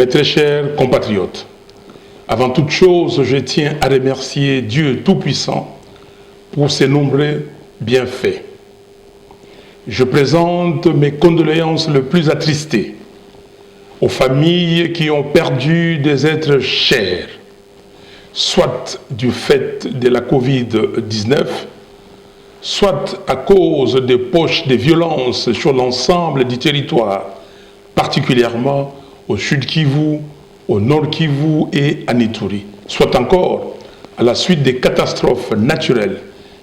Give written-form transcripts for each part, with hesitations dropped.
Mes très chers compatriotes, avant toute chose, je tiens à remercier Dieu Tout-Puissant pour ses nombreux bienfaits. Je présente mes condoléances les plus attristées aux familles qui ont perdu des êtres chers, soit du fait de la Covid-19, soit à cause des poches de violence sur l'ensemble du territoire, particulièrement au Sud Kivu, au Nord Kivu et à Ituri, soit encore à la suite des catastrophes naturelles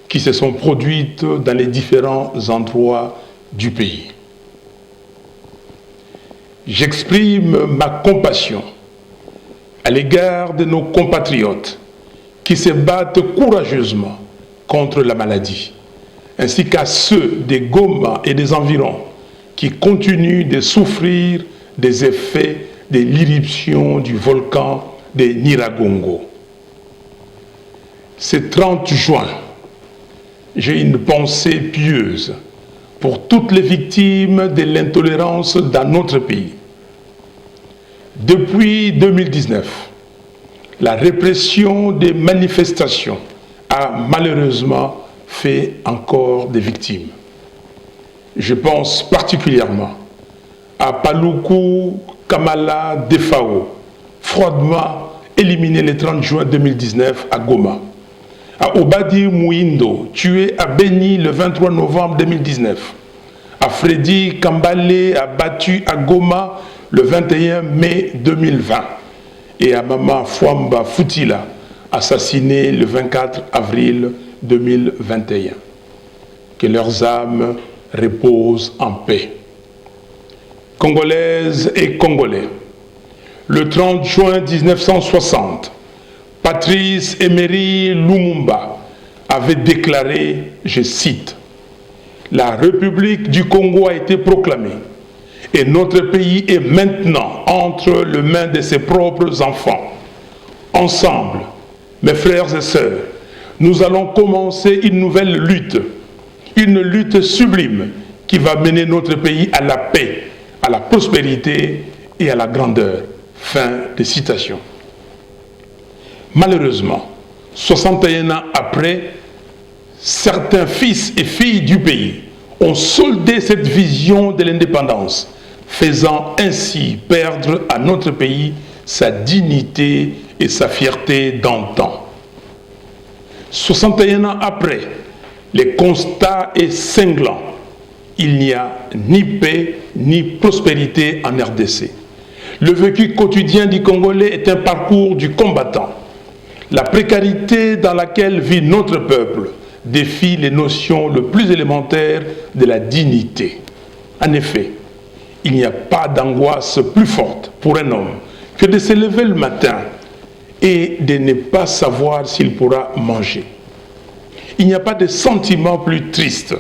qui se sont produites dans les différents endroits du pays. J'exprime ma compassion à l'égard de nos compatriotes qui se battent courageusement contre la maladie, ainsi qu'à ceux des Goma et des environs qui continuent de souffrir des effets de l'éruption du volcan de Nyiragongo. Ce 30 juin, j'ai une pensée pieuse pour toutes les victimes de l'intolérance dans notre pays. Depuis 2019, la répression des manifestations a malheureusement fait encore des victimes. Je pense particulièrement à Paluku Kamala Defao, froidement éliminé le 30 juin 2019 à Goma, à Obadi Mouindo, tué à Beni le 23 novembre 2019, à Freddy Kambale, abattu à Goma le 21 mai 2020, et à Mama Fwamba Futila, assassiné le 24 avril 2021. Que leurs âmes reposent en paix. Congolaises et Congolais, le 30 juin 1960, Patrice Emery Lumumba avait déclaré, je cite, « La République du Congo a été proclamée et notre pays est maintenant entre les mains de ses propres enfants. Ensemble, mes frères et sœurs, nous allons commencer une nouvelle lutte sublime qui va mener notre pays à la paix, à la prospérité et à la grandeur. » Fin de citation. Malheureusement, 61 ans après, certains fils et filles du pays ont soldé cette vision de l'indépendance, faisant ainsi perdre à notre pays sa dignité et sa fierté d'antan. 61 ans après, le constat est cinglant. Il n'y a ni paix ni prospérité en RDC. Le vécu quotidien du Congolais est un parcours du combattant. La précarité dans laquelle vit notre peuple défie les notions les plus élémentaires de la dignité. En effet, il n'y a pas d'angoisse plus forte pour un homme que de se lever le matin et de ne pas savoir s'il pourra manger. Il n'y a pas de sentiment plus triste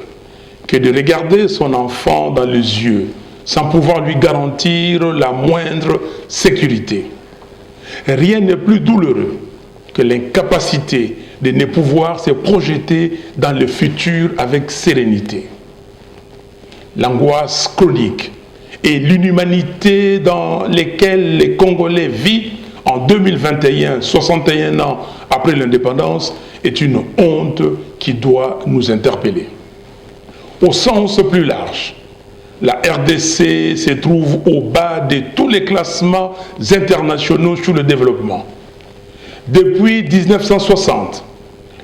que de regarder son enfant dans les yeux sans pouvoir lui garantir la moindre sécurité. Rien n'est plus douloureux que l'incapacité de ne pouvoir se projeter dans le futur avec sérénité. L'angoisse chronique et l'inhumanité dans lesquelles les Congolais vivent en 2021, 61 ans après l'indépendance, est une honte qui doit nous interpeller. Au sens plus large, la RDC se trouve au bas de tous les classements internationaux sur le développement. Depuis 1960,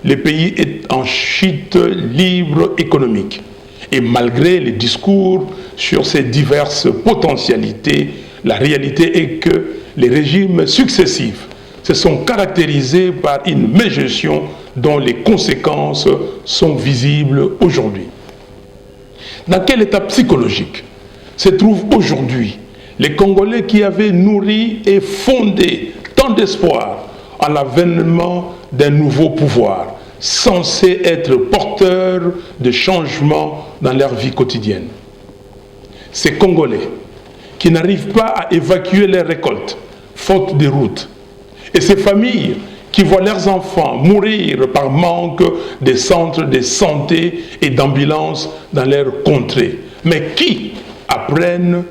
le pays est en chute libre économique. Et malgré les discours sur ses diverses potentialités, la réalité est que les régimes successifs se sont caractérisés par une mégestion dont les conséquences sont visibles aujourd'hui. Dans quel état psychologique se trouvent aujourd'hui les Congolais qui avaient nourri et fondé tant d'espoir en l'avènement d'un nouveau pouvoir, censé être porteur de changements dans leur vie quotidienne? Ces Congolais qui n'arrivent pas à évacuer leurs récoltes, faute de route, et ces familles qui voient leurs enfants mourir par manque de centres de santé et d'ambulances dans leur contrée, mais qui apprennent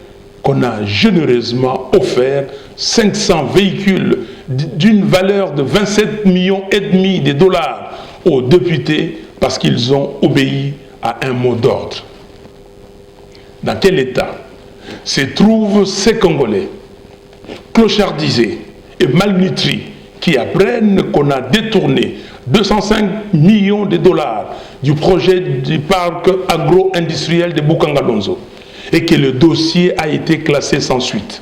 qu'on a généreusement offert 500 véhicules d'une valeur de 27,5 millions de dollars aux députés parce qu'ils ont obéi à un mot d'ordre. Dans quel état se trouvent ces Congolais clochardisés et malnutris qui apprennent qu'on a détourné 205 millions de dollars du projet du parc agro-industriel de Bukangalonzo et que le dossier a été classé sans suite,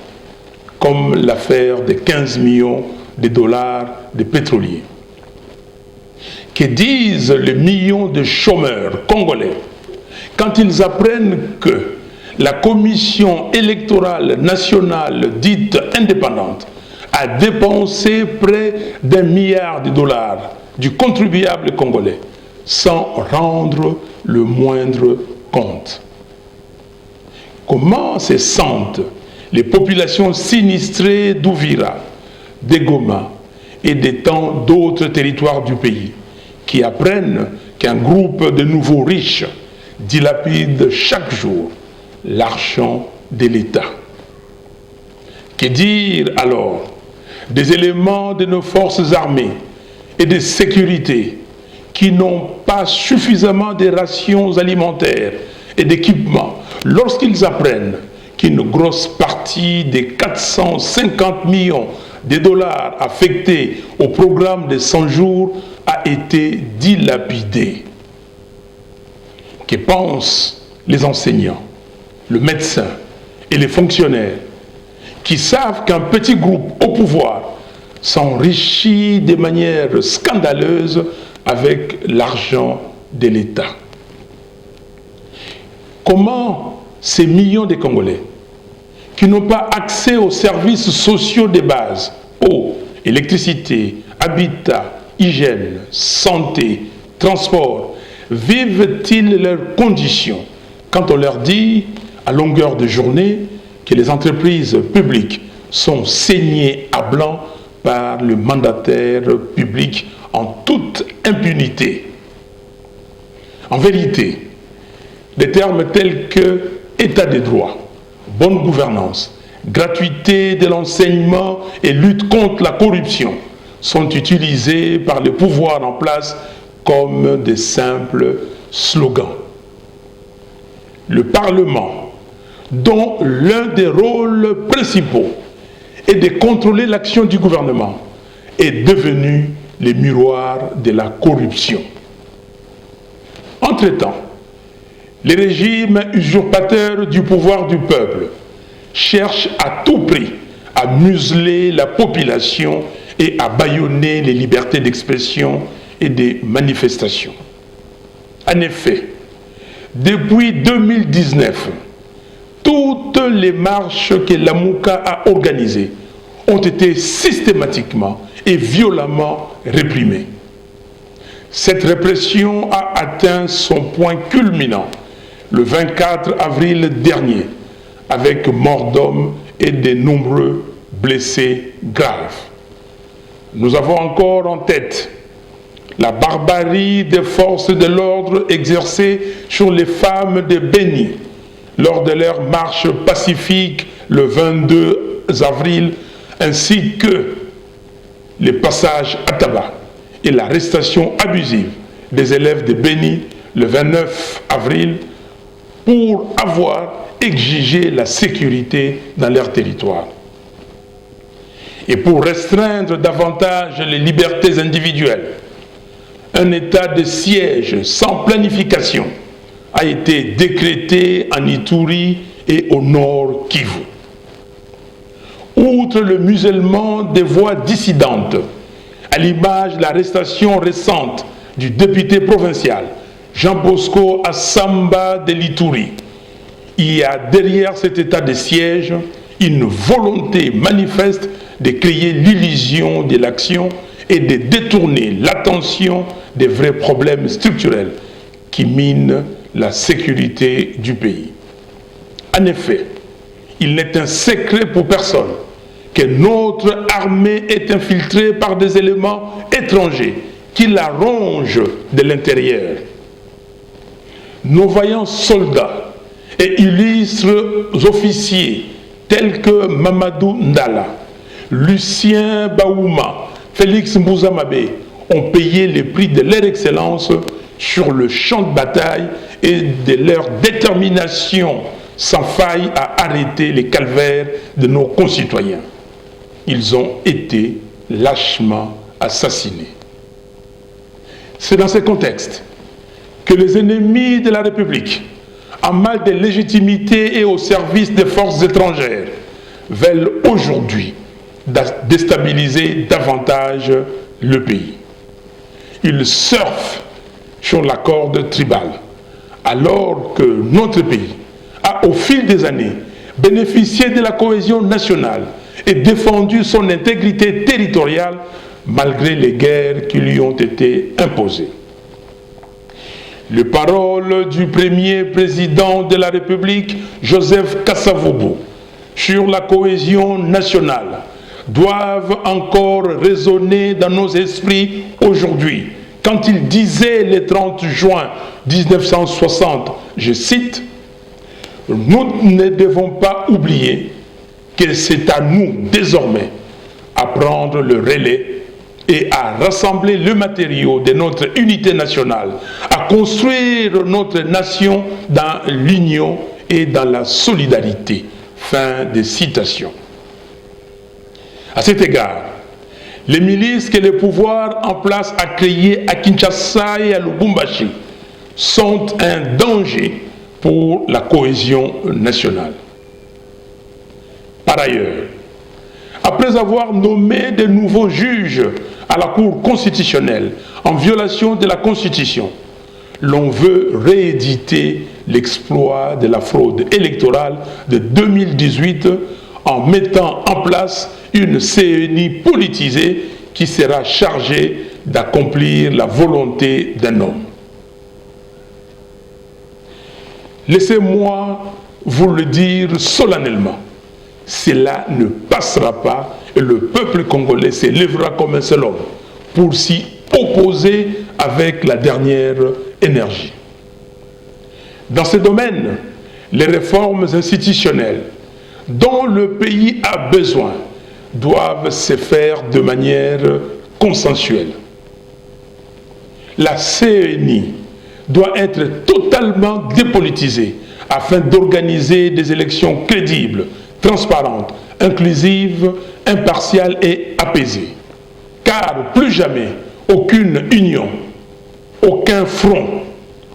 comme l'affaire des 15 millions de dollars des pétroliers? Que disent les millions de chômeurs congolais quand ils apprennent que la Commission électorale nationale dite indépendante a dépensé près d'1 milliard de dollars du contribuable congolais sans rendre le moindre compte? Comment se sentent les populations sinistrées d'Ouvira, de Goma et de tant d'autres territoires du pays qui apprennent qu'un groupe de nouveaux riches dilapide chaque jour l'argent de l'État? Que dire alors des éléments de nos forces armées et de sécurité qui n'ont pas suffisamment de rations alimentaires et d'équipements lorsqu'ils apprennent qu'une grosse partie des 450 millions de dollars affectés au programme de 100 jours a été dilapidée? Que pensent les enseignants, le médecin et les fonctionnaires qui savent qu'un petit groupe au pouvoir s'enrichit de manière scandaleuse avec l'argent de l'État? Comment ces millions de Congolais qui n'ont pas accès aux services sociaux de base, eau, électricité, habitat, hygiène, santé, transport, vivent-ils leurs conditions quand on leur dit à longueur de journée que les entreprises publiques sont saignées à blanc par le mandataire public en toute impunité? En vérité, des termes tels que état de droit, bonne gouvernance, gratuité de l'enseignement et lutte contre la corruption sont utilisés par le pouvoir en place comme de simples slogans. Le Parlement, dont l'un des rôles principaux est de contrôler l'action du gouvernement, est devenu le miroir de la corruption. Entre-temps, les régimes usurpateurs du pouvoir du peuple cherchent à tout prix à museler la population et à bâillonner les libertés d'expression et de manifestation. En effet, depuis 2019, toutes les marches que Lamuka a organisées ont été systématiquement et violemment réprimées. Cette répression a atteint son point culminant le 24 avril dernier, avec mort d'hommes et de nombreux blessés graves. Nous avons encore en tête la barbarie des forces de l'ordre exercée sur les femmes de Béni lors de leur marche pacifique le 22 avril, ainsi que les passages à tabac et l'arrestation abusive des élèves de Béni le 29 avril pour avoir exigé la sécurité dans leur territoire. Et pour restreindre davantage les libertés individuelles, un état de siège sans planification a été décrété en Ituri et au nord Kivu. Outre le musellement des voix dissidentes, à l'image de l'arrestation récente du député provincial Jean Bosco Assamba de l'Ituri, il y a derrière cet état de siège une volonté manifeste de créer l'illusion de l'action et de détourner l'attention des vrais problèmes structurels qui minent la sécurité du pays. En effet, il n'est un secret pour personne que notre armée est infiltrée par des éléments étrangers qui la rongent de l'intérieur. Nos vaillants soldats et illustres officiers tels que Mamadou Ndala, Lucien Baouma, Félix Mbouza-Mabé ont payé les prix de leur excellence sur le champ de bataille et de leur détermination sans faille à arrêter les calvaires de nos concitoyens. Ils ont été lâchement assassinés. C'est dans ce contexte que les ennemis de la République, en mal de légitimité et au service des forces étrangères, veulent aujourd'hui déstabiliser davantage le pays. Ils surfent sur la corde tribale, alors que notre pays a, au fil des années, bénéficié de la cohésion nationale et défendu son intégrité territoriale malgré les guerres qui lui ont été imposées. Les paroles du premier président de la République, Joseph Kasavubu, sur la cohésion nationale doivent encore résonner dans nos esprits aujourd'hui, quand il disait le 30 juin 1960, je cite, « Nous ne devons pas oublier que c'est à nous désormais à prendre le relais et à rassembler le matériau de notre unité nationale, à construire notre nation dans l'union et dans la solidarité. » Fin de citation. À cet égard, les milices que le pouvoir en place a créées à Kinshasa et à Lubumbashi sont un danger pour la cohésion nationale. Par ailleurs, après avoir nommé de nouveaux juges à la Cour constitutionnelle en violation de la Constitution, l'on veut rééditer l'exploit de la fraude électorale de 2018 en mettant en place une CENI politisée qui sera chargée d'accomplir la volonté d'un homme. Laissez-moi vous le dire solennellement, cela ne passera pas et le peuple congolais s'élèvera comme un seul homme pour s'y opposer avec la dernière énergie. Dans ce domaine, les réformes institutionnelles dont le pays a besoin doivent se faire de manière consensuelle. La CENI doit être totalement dépolitisée afin d'organiser des élections crédibles, transparentes, inclusives, impartiales et apaisées. Car plus jamais aucune union, aucun front,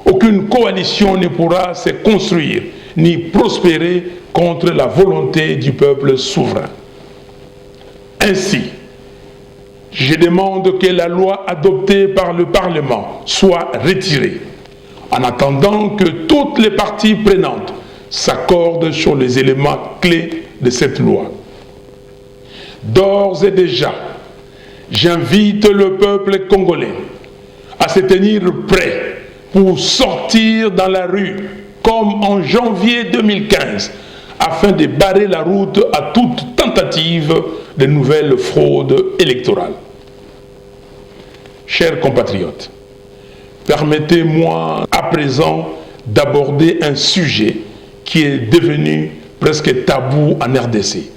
aucune coalition ne pourra se construire ni prospérer contre la volonté du peuple souverain. Ainsi, je demande que la loi adoptée par le Parlement soit retirée, en attendant que toutes les parties prenantes s'accordent sur les éléments clés de cette loi. D'ores et déjà, j'invite le peuple congolais à se tenir prêt pour sortir dans la rue comme en janvier 2015 afin de barrer la route à toute tentative de nouvelles fraudes électorales. Chers compatriotes, permettez-moi à présent d'aborder un sujet qui est devenu presque tabou en RDC,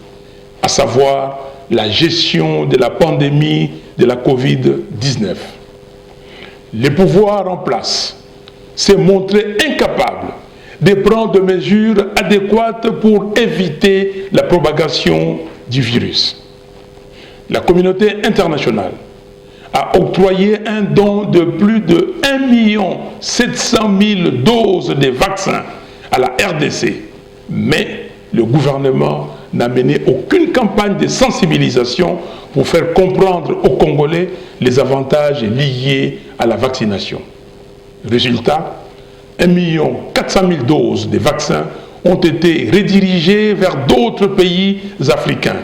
à savoir la gestion de la pandémie de la Covid-19. Les pouvoirs en place s'est montré incapable de prendre des mesures adéquates pour éviter la propagation du virus. La communauté internationale a octroyé un don de plus de 1 700 000 doses de vaccins à la RDC, mais le gouvernement n'a mené aucune campagne de sensibilisation pour faire comprendre aux Congolais les avantages liés à la vaccination. Résultat, 1 400 000 doses de vaccins ont été redirigées vers d'autres pays africains.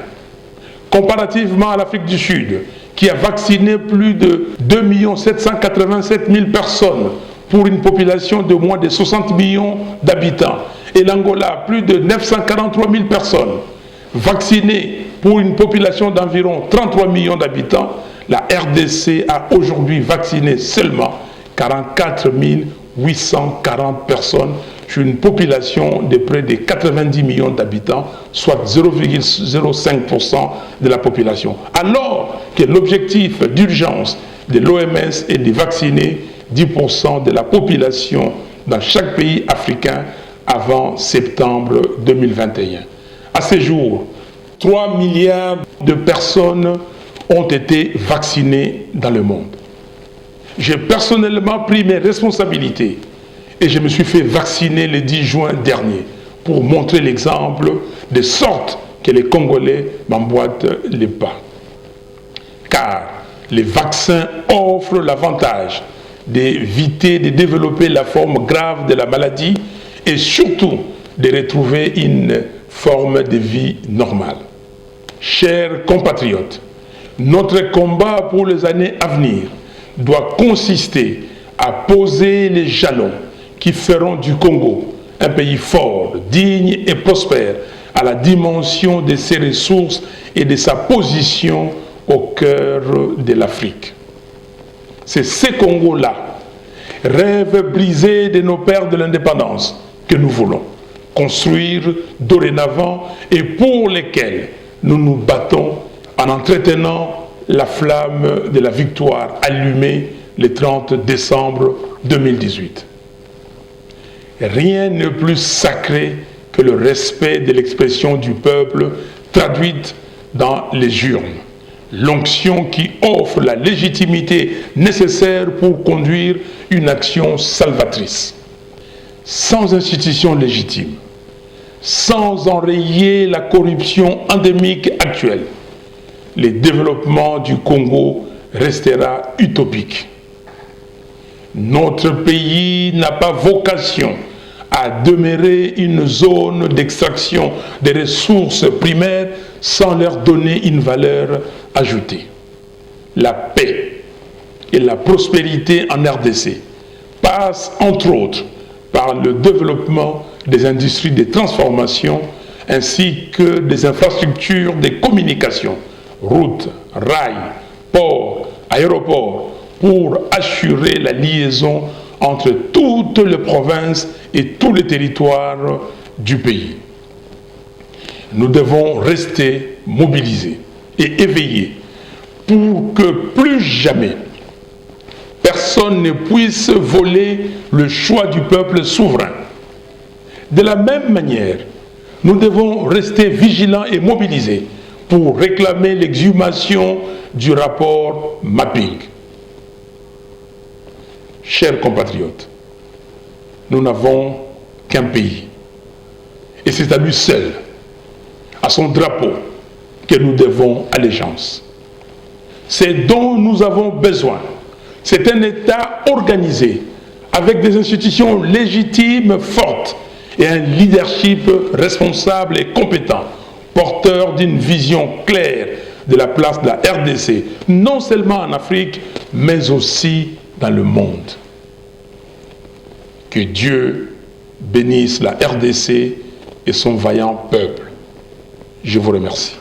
Comparativement à l'Afrique du Sud, qui a vacciné plus de 2 787 000 personnes pour une population de moins de 60 millions d'habitants, et l'Angola, plus de 943 000 personnes, vaccinées pour une population d'environ 33 millions d'habitants, la RDC a aujourd'hui vacciné seulement 44 840 personnes sur une population de près de 90 millions d'habitants, soit 0,05% de la population. Alors que l'objectif d'urgence de l'OMS est de vacciner 10% de la population dans chaque pays africain avant septembre 2021. À ce jour, 3 milliards de personnes ont été vaccinées dans le monde. J'ai personnellement pris mes responsabilités et je me suis fait vacciner le 10 juin dernier pour montrer l'exemple de sorte que les Congolais m'emboîtent les pas. Car les vaccins offrent l'avantage d'éviter de développer la forme grave de la maladie et surtout de retrouver une forme de vie normale. Chers compatriotes, notre combat pour les années à venir doit consister à poser les jalons qui feront du Congo un pays fort, digne et prospère à la dimension de ses ressources et de sa position au cœur de l'Afrique. C'est ce Congo-là, rêve brisé de nos pères de l'indépendance, que nous voulons construire dorénavant et pour lesquels nous nous battons en entretenant la flamme de la victoire allumée le 30 décembre 2018. Rien n'est plus sacré que le respect de l'expression du peuple traduite dans les urnes. L'onction qui offre la légitimité nécessaire pour conduire une action salvatrice. Sans institution légitime, sans enrayer la corruption endémique actuelle, le développement du Congo restera utopique. Notre pays n'a pas vocation à demeurer une zone d'extraction des ressources primaires sans leur donner une valeur ajoutée. La paix et la prospérité en RDC passent entre autres par le développement des industries de transformation ainsi que des infrastructures de communication, routes, rails, ports, aéroports, pour assurer la liaison entre toutes les provinces et tous les territoires du pays. Nous devons rester mobilisés et éveillés pour que plus jamais personne ne puisse voler le choix du peuple souverain. De la même manière, nous devons rester vigilants et mobilisés pour réclamer l'exhumation du rapport Mapping. Chers compatriotes, nous n'avons qu'un pays. Et c'est à lui seul, à son drapeau, que nous devons allégeance. C'est dont nous avons besoin. C'est un État organisé, avec des institutions légitimes fortes et un leadership responsable et compétent, porteur d'une vision claire de la place de la RDC, non seulement en Afrique, mais aussi dans le monde. Que Dieu bénisse la RDC et son vaillant peuple. Je vous remercie.